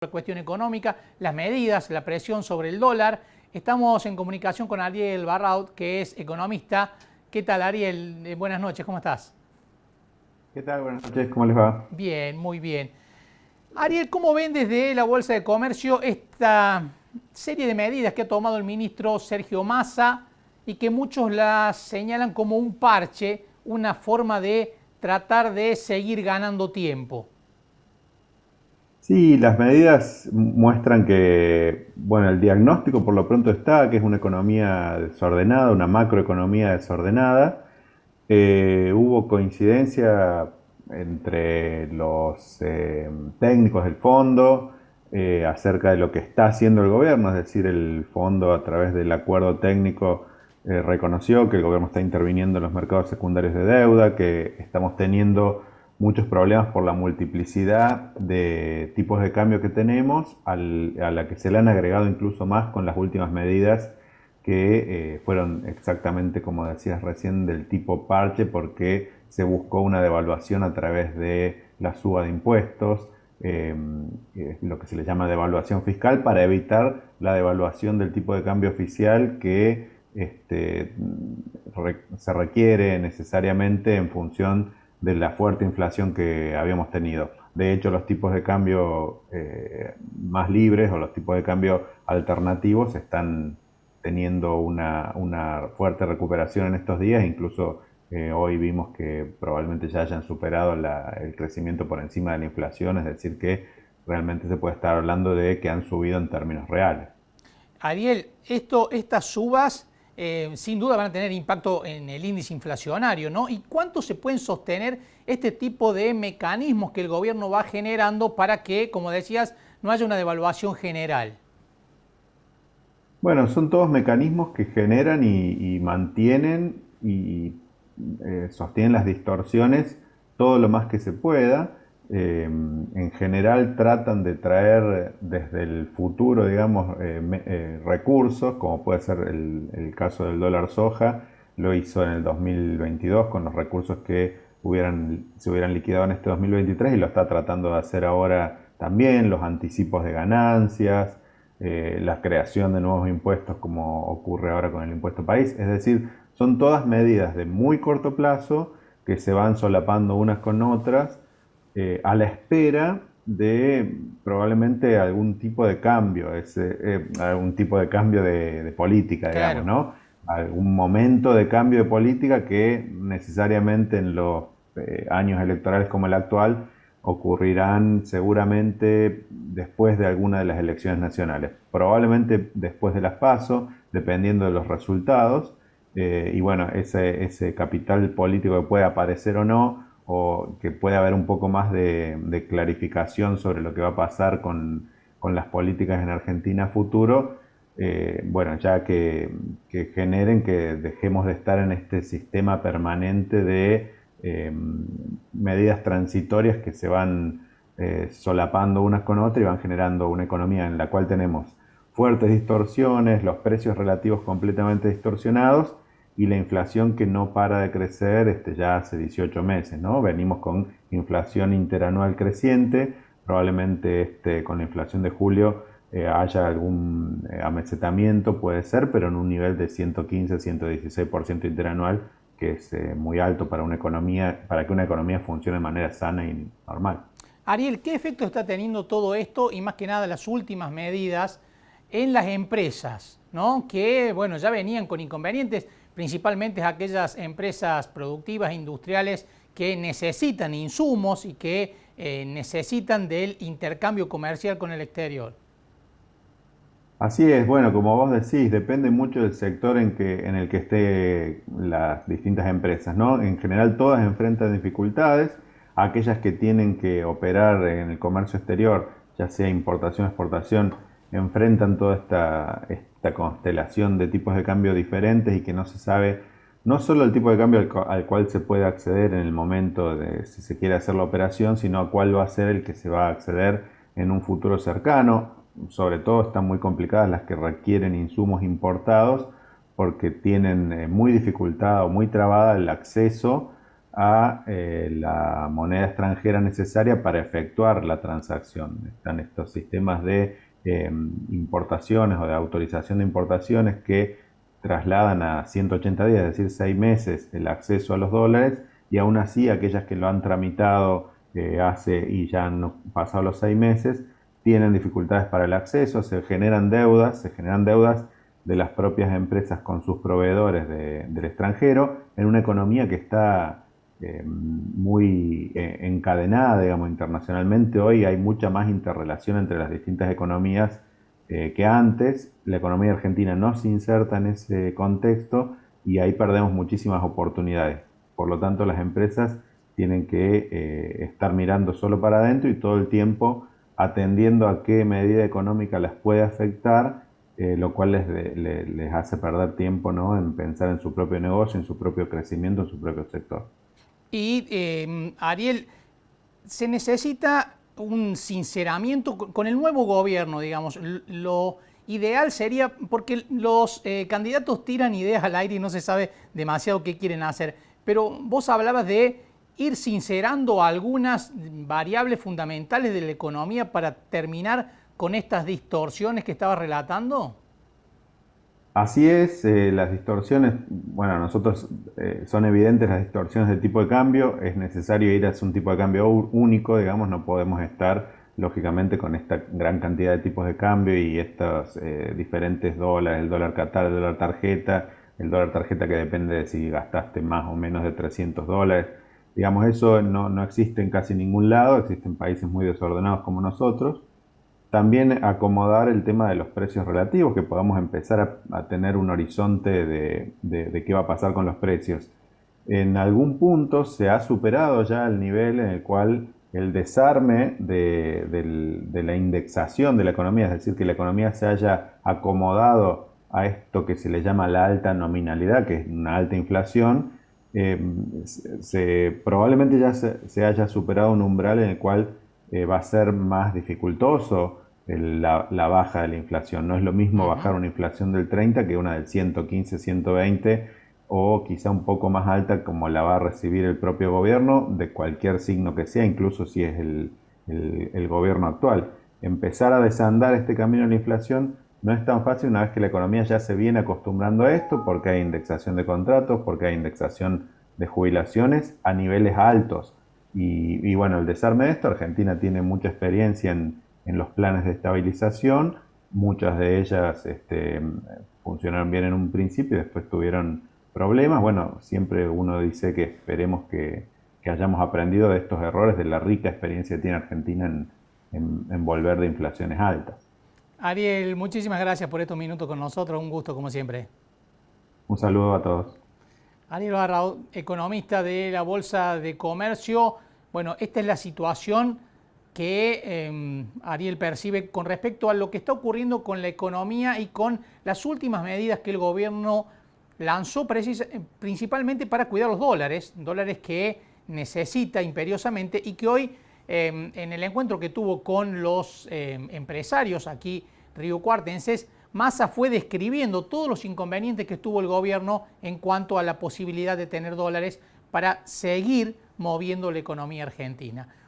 la cuestión económica, las medidas, la presión sobre el dólar. Estamos en comunicación con Ariel Barraud, que es economista. ¿Qué tal, Ariel? Buenas noches, ¿cómo estás? ¿Qué tal? Buenas noches, ¿cómo les va? Bien, muy bien. Ariel, ¿cómo ven desde la Bolsa de Comercio esta serie de medidas que ha tomado el ministro Sergio Massa y que muchos las señalan como un parche, una forma de tratar de seguir ganando tiempo? Sí, las medidas muestran que, bueno, el diagnóstico por lo pronto está, que es una economía desordenada, una macroeconomía desordenada. Hubo coincidencia entre los técnicos del fondo acerca de lo que está haciendo el gobierno, es decir, el fondo a través del acuerdo técnico reconoció que el gobierno está interviniendo en los mercados secundarios de deuda, que estamos teniendo muchos problemas por la multiplicidad de tipos de cambio que tenemos, a la que se le han agregado incluso más con las últimas medidas que fueron exactamente como decías recién del tipo parche porque se buscó una devaluación a través de la suba de impuestos, eh, lo que se le llama devaluación fiscal para evitar la devaluación del tipo de cambio oficial que se requiere necesariamente en función de la fuerte inflación que habíamos tenido. De hecho, los tipos de cambio más libres o los tipos de cambio alternativos están teniendo una fuerte recuperación en estos días, incluso hoy vimos que probablemente ya hayan superado el crecimiento por encima de la inflación, es decir, que realmente se puede estar hablando de que han subido en términos reales. Ariel, estas subas sin duda van a tener impacto en el índice inflacionario, ¿no? ¿Y cuánto se pueden sostener este tipo de mecanismos que el gobierno va generando para que, como decías, no haya una devaluación general? Bueno, son todos mecanismos que generan y mantienen y sostienen las distorsiones todo lo más que se pueda. En general tratan de traer desde el futuro, digamos, recursos, como puede ser el caso del dólar soja, lo hizo en el 2022 con los recursos que se hubieran liquidado en este 2023 y lo está tratando de hacer ahora también, los anticipos de ganancias, la creación de nuevos impuestos como ocurre ahora con el impuesto país. Es decir, son todas medidas de muy corto plazo que se van solapando unas con otras a la espera de probablemente algún tipo de cambio, algún tipo de cambio de política, digamos, Claro. ¿no? Algún momento de cambio de política que necesariamente en los años electorales como el actual ocurrirán seguramente después de alguna de las elecciones nacionales, probablemente después de las PASO, dependiendo de los resultados, y bueno, ese capital político que puede aparecer o no, o que puede haber un poco más de clarificación sobre lo que va a pasar con las políticas en Argentina a futuro, bueno, ya que generen que dejemos de estar en este sistema permanente de medidas transitorias que se van solapando unas con otras y van generando una economía en la cual tenemos fuertes distorsiones, los precios relativos completamente distorsionados y la inflación que no para de crecer ya hace 18 meses, ¿no? Venimos con inflación interanual creciente, probablemente con la inflación de julio haya algún amesetamiento, puede ser, pero en un nivel de 115-116% interanual, que es muy alto para una economía, para que una economía funcione de manera sana y normal. Ariel, ¿qué efecto está teniendo todo esto y más que nada las últimas medidas en las empresas, ¿no? Que, bueno, ya venían con inconvenientes, principalmente aquellas empresas productivas, industriales, que necesitan insumos y que necesitan del intercambio comercial con el exterior? Así es, bueno, como vos decís, depende mucho del sector en el que estén las distintas empresas, ¿no? En general todas enfrentan dificultades, aquellas que tienen que operar en el comercio exterior, ya sea importación o exportación, enfrentan toda esta constelación de tipos de cambio diferentes y que no se sabe no solo el tipo de cambio al cual se puede acceder en el momento de si se quiere hacer la operación, sino a cuál va a ser el que se va a acceder en un futuro cercano. Sobre todo están muy complicadas las que requieren insumos importados porque tienen muy dificultado, muy trabada el acceso a la moneda extranjera necesaria para efectuar la transacción. Están estos sistemas de importaciones o de autorización de importaciones que trasladan a 180 días, es decir, 6 meses, el acceso a los dólares, y aún así aquellas que lo han tramitado hace y ya han pasado los 6 meses, tienen dificultades para el acceso, se generan deudas de las propias empresas con sus proveedores del extranjero, en una economía que está muy encadenada, digamos, internacionalmente. Hoy hay mucha más interrelación entre las distintas economías que antes. La economía argentina no se inserta en ese contexto y ahí perdemos muchísimas oportunidades. Por lo tanto, las empresas tienen que estar mirando solo para adentro y todo el tiempo atendiendo a qué medida económica las puede afectar, lo cual les hace perder tiempo, ¿no?, en pensar en su propio negocio, en su propio crecimiento, en su propio sector. Y Ariel, se necesita un sinceramiento con el nuevo gobierno, digamos. Lo ideal sería, porque los candidatos tiran ideas al aire y no se sabe demasiado qué quieren hacer, pero vos hablabas de ir sincerando algunas variables fundamentales de la economía para terminar con estas distorsiones que estabas relatando. Así es, las distorsiones, bueno, nosotros son evidentes las distorsiones del tipo de cambio, es necesario ir hacia un tipo de cambio único, digamos, no podemos estar lógicamente con esta gran cantidad de tipos de cambio y estos diferentes dólares, el dólar Qatar, el dólar tarjeta que depende de si gastaste más o menos de 300 dólares, digamos, eso no existe en casi ningún lado, existen países muy desordenados como nosotros. También acomodar el tema de los precios relativos, que podamos empezar a tener un horizonte de qué va a pasar con los precios. En algún punto se ha superado ya el nivel en el cual el desarme de la indexación de la economía, es decir, que la economía se haya acomodado a esto que se le llama la alta nominalidad, que es una alta inflación, probablemente ya se haya superado un umbral en el cual va a ser más dificultoso la baja de la inflación. No es lo mismo bajar una inflación del 30 que una del 115, 120 o quizá un poco más alta como la va a recibir el propio gobierno de cualquier signo que sea, incluso si es el gobierno actual. Empezar a desandar este camino de la inflación no es tan fácil una vez que la economía ya se viene acostumbrando a esto, porque hay indexación de contratos, porque hay indexación de jubilaciones a niveles altos. Y bueno, el desarme de esto, Argentina tiene mucha experiencia en los planes de estabilización, muchas de ellas funcionaron bien en un principio y después tuvieron problemas. Bueno, siempre uno dice que esperemos que hayamos aprendido de estos errores, de la rica experiencia que tiene Argentina en volver de inflaciones altas. Ariel, muchísimas gracias por estos minutos con nosotros, un gusto como siempre. Un saludo a todos. Ariel Barra, economista de la Bolsa de Comercio. Bueno, esta es la situación que Ariel percibe con respecto a lo que está ocurriendo con la economía y con las últimas medidas que el gobierno lanzó principalmente para cuidar los dólares que necesita imperiosamente y que hoy en el encuentro que tuvo con los empresarios aquí riocuartenses, Massa fue describiendo todos los inconvenientes que tuvo el gobierno en cuanto a la posibilidad de tener dólares para seguir moviendo la economía argentina.